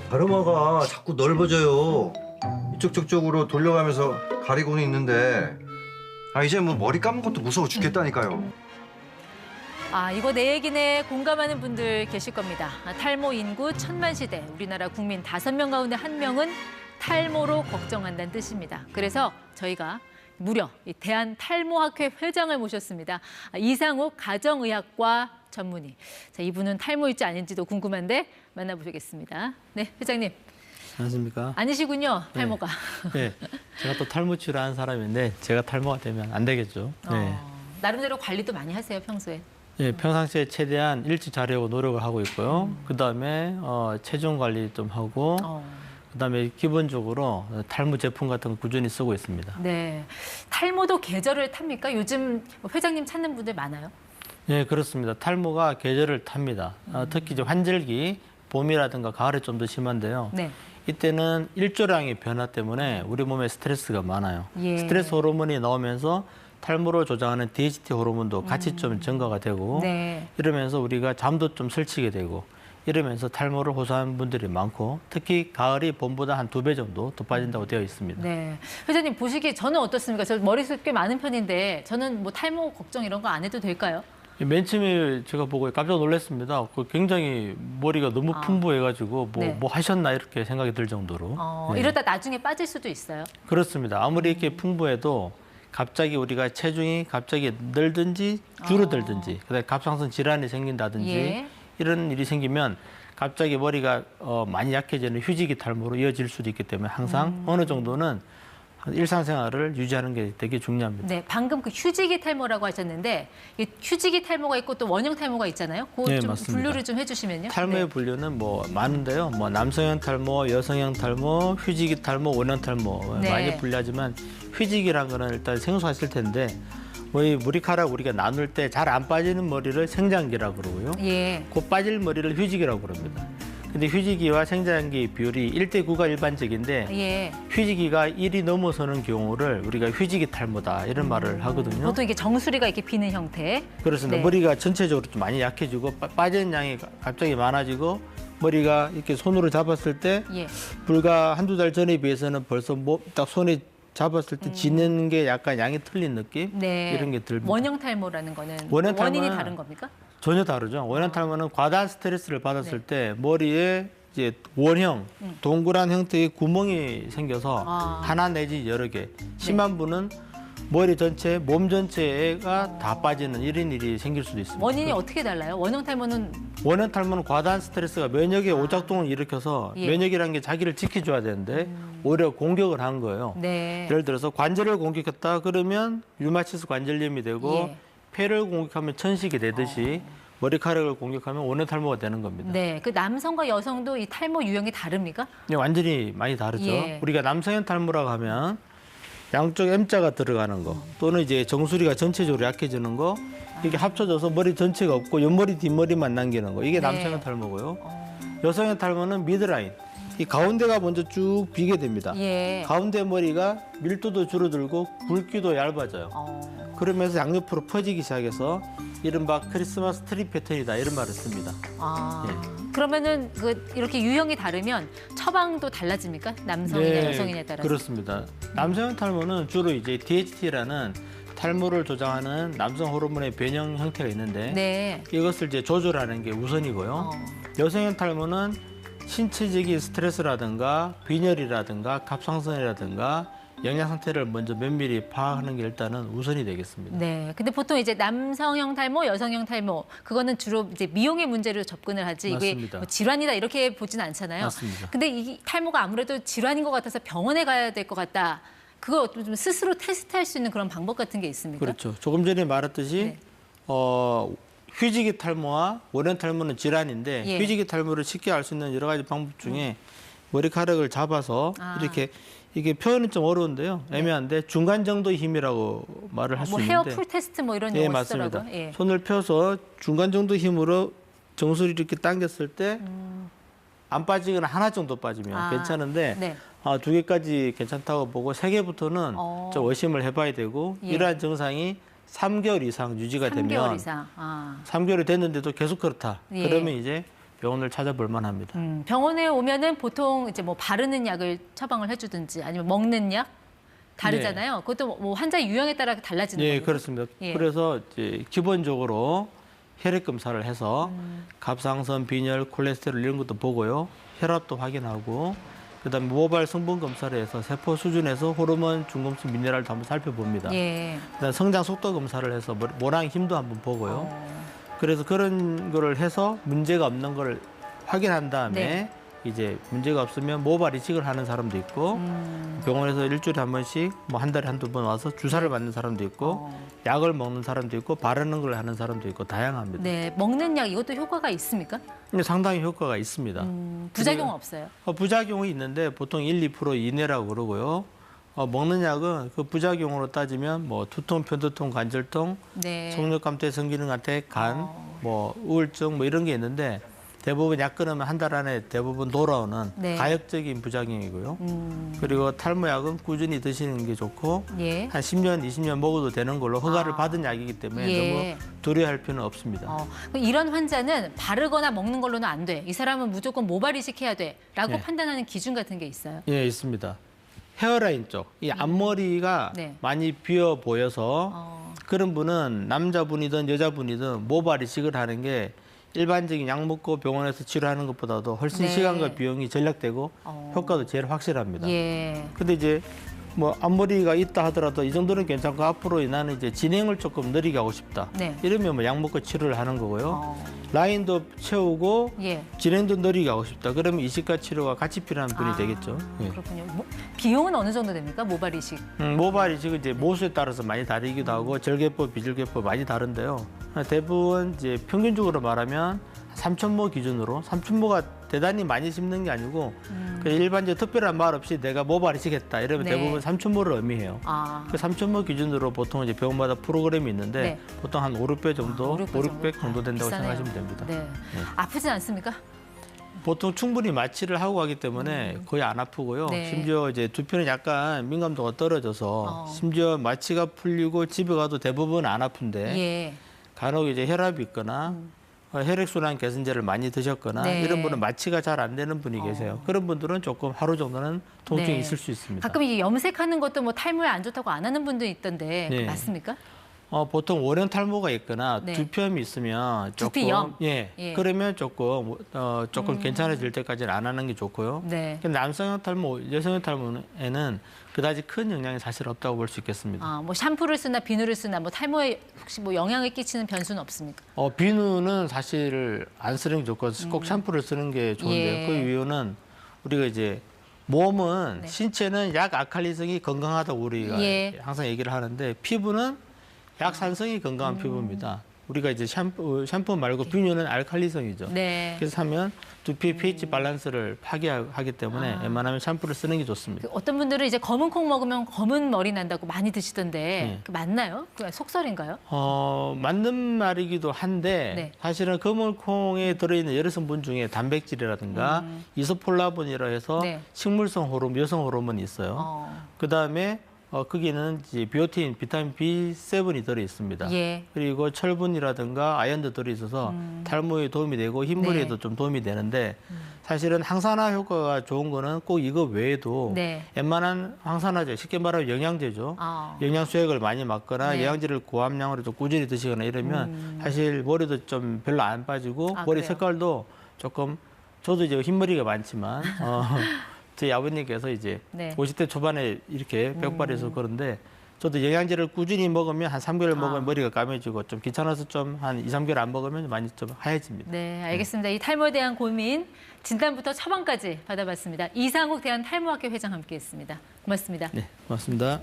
가르마가 자꾸 넓어져요. 이쪽 저쪽으로 돌려가면서 가리고는 있는데 이제 뭐 머리 감는 것도 무서워 죽겠다니까요. 이거 내 얘기네 공감하는 분들 계실 겁니다. 탈모 인구 1000만 시대, 우리나라 국민 5명 가운데 1명은 탈모로 걱정한다는 뜻입니다. 그래서 저희가 무려 이 대한탈모학회 회장을 모셨습니다. 이상욱 가정의학과 전문의. 자, 이분은 탈모일지 아닌지도 궁금한데 만나보겠습니다. 네, 회장님. 안녕하십니까? 아니시군요, 탈모가. 네. 제가 또 탈모 치료하는 사람인데 제가 탈모가 되면 안 되겠죠. 네. 나름대로 관리도 많이 하세요, 평소에? 네, 평상시에 최대한 일찍 자려고 노력을 하고 있고요. 그다음에 체중 관리 좀 하고 그다음에 기본적으로 탈모 제품 같은 거 꾸준히 쓰고 있습니다. 네. 탈모도 계절을 탑니까? 요즘 회장님 찾는 분들 많아요? 네, 그렇습니다. 탈모가 계절을 탑니다. 특히 이제 환절기, 봄이라든가 가을에 좀 더 심한데요. 네. 이때는 일조량의 변화 때문에 우리 몸에 스트레스가 많아요. 예. 스트레스 호르몬이 나오면서 탈모를 조장하는 DHT 호르몬도 같이 좀 증가가 되고 네. 이러면서 우리가 잠도 좀 설치게 되고 이러면서 탈모를 호소하는 분들이 많고 특히 가을이 봄보다 한 2배 정도 더 빠진다고 되어 있습니다. 네. 회장님 보시기에 저는 어떻습니까? 저 머리숱 꽤 많은 편인데 저는 뭐 탈모 걱정 이런 거 안 해도 될까요? 맨 처음에 제가 보고 깜짝 놀랐습니다. 굉장히 머리가 너무 풍부해가지고 네. 뭐 하셨나 이렇게 생각이 들 정도로. 네. 이러다 나중에 빠질 수도 있어요? 그렇습니다. 아무리 이렇게 풍부해도 갑자기 우리가 체중이 갑자기 늘든지 줄어들든지 그다음에 갑상선 질환이 생긴다든지 예. 이런 일이 생기면 갑자기 머리가 많이 약해지는 휴지기 탈모로 이어질 수도 있기 때문에 항상 어느 정도는 일상생활을 유지하는 게 되게 중요합니다. 네, 방금 그 휴지기 탈모라고 하셨는데 이 휴지기 탈모가 있고 또 원형 탈모가 있잖아요. 그거 네, 좀 맞습니다. 분류를 좀 해주시면요. 탈모의 네. 분류는 뭐 많은데요. 뭐 남성형 탈모, 여성형 탈모, 휴지기 탈모, 원형 탈모 네. 많이 분류하지만 휴지기란 거는 일단 생소하실 텐데 이 머리카락 우리가 나눌 때 잘 안 빠지는 머리를 생장기라고 그러고요. 예. 곧 빠질 머리를 휴지기라고 그럽니다. 근데 휴지기와 생장기 비율이 1대9가 일반적인데 예. 휴지기가 1이 넘어서는 경우를 우리가 휴지기 탈모다 이런 말을 하거든요. 보통 이게 정수리가 이렇게 비는 형태. 그렇습니다. 네. 머리가 전체적으로 좀 많이 약해지고 빠지는 양이 갑자기 많아지고 머리가 이렇게 손으로 잡았을 때 예. 불과 한두 달 전에 비해서는 벌써 딱 손에 잡았을 때 지는 게 약간 양이 틀린 느낌? 네. 이런 게 듭니다. 원형 탈모라는 거는 원형 원인이 탈모는 다른 겁니까? 전혀 다르죠. 원형 탈모는 과다한 스트레스를 받았을 때 머리에 이제 원형, 동그란 형태의 구멍이 생겨서 하나 내지 여러 개. 심한 분은 머리 전체, 몸 전체가 다 빠지는 이런 일이 생길 수도 있습니다. 원인이 어떻게 달라요? 원형 탈모는 원형 탈모는 과다한 스트레스가 면역의 오작동을 일으켜서 예. 면역이라는 게 자기를 지켜줘야 되는데 오히려 공격을 한 거예요. 네. 예를 들어서 관절을 공격했다 그러면 류마티스 관절염이 되고 예. 폐를 공격하면 천식이 되듯이 머리카락을 공격하면 원형 탈모가 되는 겁니다. 네. 그 남성과 여성도 이 탈모 유형이 다릅니까? 네, 완전히 많이 다르죠. 예. 우리가 남성형 탈모라고 하면 양쪽 M자가 들어가는 거 또는 이제 정수리가 전체적으로 약해지는 거 이게 합쳐져서 머리 전체가 없고 옆머리 뒷머리만 남기는 거 이게 네. 남성형 탈모고요. 여성형 탈모는 미드라인 이 가운데가 먼저 쭉 비게 됩니다. 예. 가운데 머리가 밀도도 줄어들고 굵기도 얇아져요. 그러면서 양옆으로 퍼지기 시작해서 이른바 크리스마스 트리 패턴이다 이런 말을 씁니다. 그러면은 이렇게 유형이 다르면 처방도 달라집니까? 남성이냐 여성이냐에 따라서. 그렇습니다. 남성형 탈모는 주로 이제 DHT라는 탈모를 조장하는 남성 호르몬의 변형 형태가 있는데 네. 이것을 이제 조절하는 게 우선이고요. 여성형 탈모는 신체적인 스트레스라든가 빈혈이라든가 갑상선이라든가 영양 상태를 먼저 면밀히 파악하는 게 일단은 우선이 되겠습니다. 네. 근데 보통 이제 남성형 탈모, 여성형 탈모 그거는 주로 이제 미용의 문제로 접근을 하지 이게 맞습니다. 뭐 질환이다 이렇게 보진 않잖아요. 맞습니다. 근데 이 탈모가 아무래도 질환인 것 같아서 병원에 가야 될 것 같다. 그거 좀 스스로 테스트할 수 있는 그런 방법 같은 게 있습니까? 그렇죠. 조금 전에 말했듯이 네. 휴지기 탈모와 원형 탈모는 질환인데 예. 휴지기 탈모를 쉽게 알 수 있는 여러 가지 방법 중에 머리카락을 잡아서 이렇게 이게 표현은 좀 어려운데요. 애매한데 중간 정도의 힘이라고 말을 할 수 뭐 있는데. 헤어 풀 테스트 뭐 이런 예, 용어 맞습니다. 쓰더라고요. 예. 손을 펴서 중간 정도 힘으로 정수리 이렇게 당겼을 때 안 빠지거나 하나 정도 빠지면 괜찮은데 네. 2개까지 괜찮다고 보고 3개부터는 좀 의심을 해봐야 되고 예. 이러한 증상이 3개월 이상 유지가 3개월 되면 이상. 3개월이 됐는데도 계속 그렇다. 예. 그러면 이제 병원을 찾아볼 만합니다. 병원에 오면은 보통 이제 뭐 바르는 약을 처방을 해주든지 아니면 먹는 약 다르잖아요. 그것도 뭐 환자의 유형에 따라 달라지는 거예요. 네, 그렇습니다. 예. 그래서 이제 기본적으로 혈액 검사를 해서 갑상선, 빈혈, 콜레스테롤 이런 것도 보고요. 혈압도 확인하고 그다음에 모발 성분 검사를 해서 세포 수준에서 호르몬, 중금속, 미네랄도 한번 살펴봅니다. 예. 그다음에 성장 속도 검사를 해서 모랑 힘도 한번 보고요. 그래서 그런 거를 해서 문제가 없는 걸 확인한 다음에 네. 이제 문제가 없으면 모발 이식을 하는 사람도 있고 병원에서 일주일에 한 번씩 뭐 한 달에 한두 번 와서 주사를 맞는 사람도 있고 약을 먹는 사람도 있고 바르는 걸 하는 사람도 있고 다양합니다. 네, 먹는 약 이것도 효과가 있습니까? 근데 상당히 효과가 있습니다. 부작용은 없어요. 부작용이 있는데 보통 1, 2% 이내라고 그러고요. 먹는 약은 그 부작용으로 따지면 뭐 두통, 편두통, 관절통, 네. 속력감퇴, 성기능감퇴, 간, 뭐 우울증 뭐 이런 게 있는데 대부분 약 끊으면 한 달 안에 대부분 돌아오는 네. 가역적인 부작용이고요. 그리고 탈모약은 꾸준히 드시는 게 좋고 예. 한 10년, 20년 먹어도 되는 걸로 허가를 아. 받은 약이기 때문에 예. 너무 두려워할 필요는 없습니다. 그럼 이런 환자는 바르거나 먹는 걸로는 안 돼. 이 사람은 무조건 모발 이식해야 돼라고 네. 판단하는 기준 같은 게 있어요. 예, 있습니다. 헤어라인 쪽, 이 앞머리가 네. 많이 비어 보여서 그런 분은 남자분이든 여자분이든 모발 이식을 하는 게 일반적인 약 먹고 병원에서 치료하는 것보다도 훨씬 네. 시간과 비용이 절약되고 효과도 제일 확실합니다. 예. 근데 이제 뭐 앞머리가 있다 하더라도 이 정도는 괜찮고 앞으로 나는 이제 진행을 조금 느리게 하고 싶다. 네. 이러면 뭐 약 먹고 치료를 하는 거고요. 라인도 채우고 예. 진행도 느리게 하고 싶다. 그러면 이식과 치료가 같이 필요한 분이 되겠죠. 예. 그렇군요. 비용은 어느 정도 됩니까? 모발 이식. 모발 이식은 이제 모수에 따라서 많이 다르기도 하고 절개법, 비절개법 많이 다른데요. 대부분 이제 평균적으로 말하면 3,000모 기준으로 3,000모가 대단히 많이 심는 게 아니고 그냥 일반적 특별한 말 없이 내가 모발 이식했다 이러면 네. 대부분 3,000모를 의미해요. 아. 그 3,000모 기준으로 보통 이제 병원마다 프로그램이 있는데 네. 보통 한 5, 6배 정도, 5, 600 정도 된다고 비싸네요. 생각하시면 됩니다. 네. 아프진 않습니까? 보통 충분히 마취를 하고 가기 때문에 거의 안 아프고요. 네. 심지어 이제 두피는 약간 민감도가 떨어져서 심지어 마취가 풀리고 집에 가도 대부분 안 아픈데 예. 간혹 이제 혈압이 있거나 혈액순환 개선제를 많이 드셨거나 네. 이런 분은 마취가 잘 안 되는 분이 계세요. 그런 분들은 조금 하루 정도는 통증이 네. 있을 수 있습니다. 가끔 이게 염색하는 것도 뭐 탈모에 안 좋다고 안 하는 분도 있던데 네. 맞습니까? 보통 원형 탈모가 있거나 네. 두피염이 있으면 조금 두피염? 예, 예. 그러면 조금 괜찮아질 때까지는 안 하는 게 좋고요. 네. 근데 남성형 탈모, 여성형 탈모에는 그다지 큰 영향이 사실 없다고 볼 수 있겠습니다. 아, 뭐 샴푸를 쓰나 비누를 쓰나 뭐 탈모에 혹시 뭐 영향을 끼치는 변수는 없습니까? 비누는 사실 안 쓰는 게 좋고 꼭 샴푸를 쓰는 게 좋은데요. 예. 그 이유는 우리가 이제 몸은 네. 신체는 약 알칼리성이 건강하다고 우리가 예. 항상 얘기를 하는데 피부는 약산성이 건강한 피부입니다. 우리가 이제 샴푸 말고 비누는 알칼리성이죠. 네. 그래서 하면 두피 pH 밸런스를 파괴하기 때문에 웬만하면 샴푸를 쓰는 게 좋습니다. 그 어떤 분들은 이제 검은 콩 먹으면 검은 머리 난다고 많이 드시던데 네. 그 맞나요? 그 속설인가요? 맞는 말이기도 한데 네. 사실은 검은콩에 들어있는 여러 성분 중에 단백질이라든가 이소폴라본이라 해서 네. 식물성 호르몬, 여성 호르몬이 있어요. 그다음에 거기는 이제 비오틴, 비타민 B7이 들어 있습니다. 예. 그리고 철분이라든가 아연도 들어 있어서 탈모에 도움이 되고 흰머리에도 네. 좀 도움이 되는데 사실은 항산화 효과가 좋은 거는 꼭 이거 외에도 네. 웬만한 항산화제, 쉽게 말하면 영양제죠. 아. 영양 수액을 많이 맞거나 네. 영양제를 고함량으로 좀 꾸준히 드시거나 이러면 사실 머리도 좀 별로 안 빠지고 아, 머리 그래요? 색깔도 조금 저도 이제 흰머리가 많지만 저희 아버님께서 이제 네. 50대 초반에 이렇게 벽발해서 그런데 저도 영양제를 꾸준히 먹으면 한 3개월 먹으면 머리가 까매지고 좀 귀찮아서 좀 한 2, 3개월 안 먹으면 많이 좀 하얘집니다. 네, 알겠습니다. 이 탈모에 대한 고민 진단부터 처방까지 받아봤습니다. 이상욱 대한탈모학회 회장 함께했습니다. 고맙습니다. 네, 고맙습니다.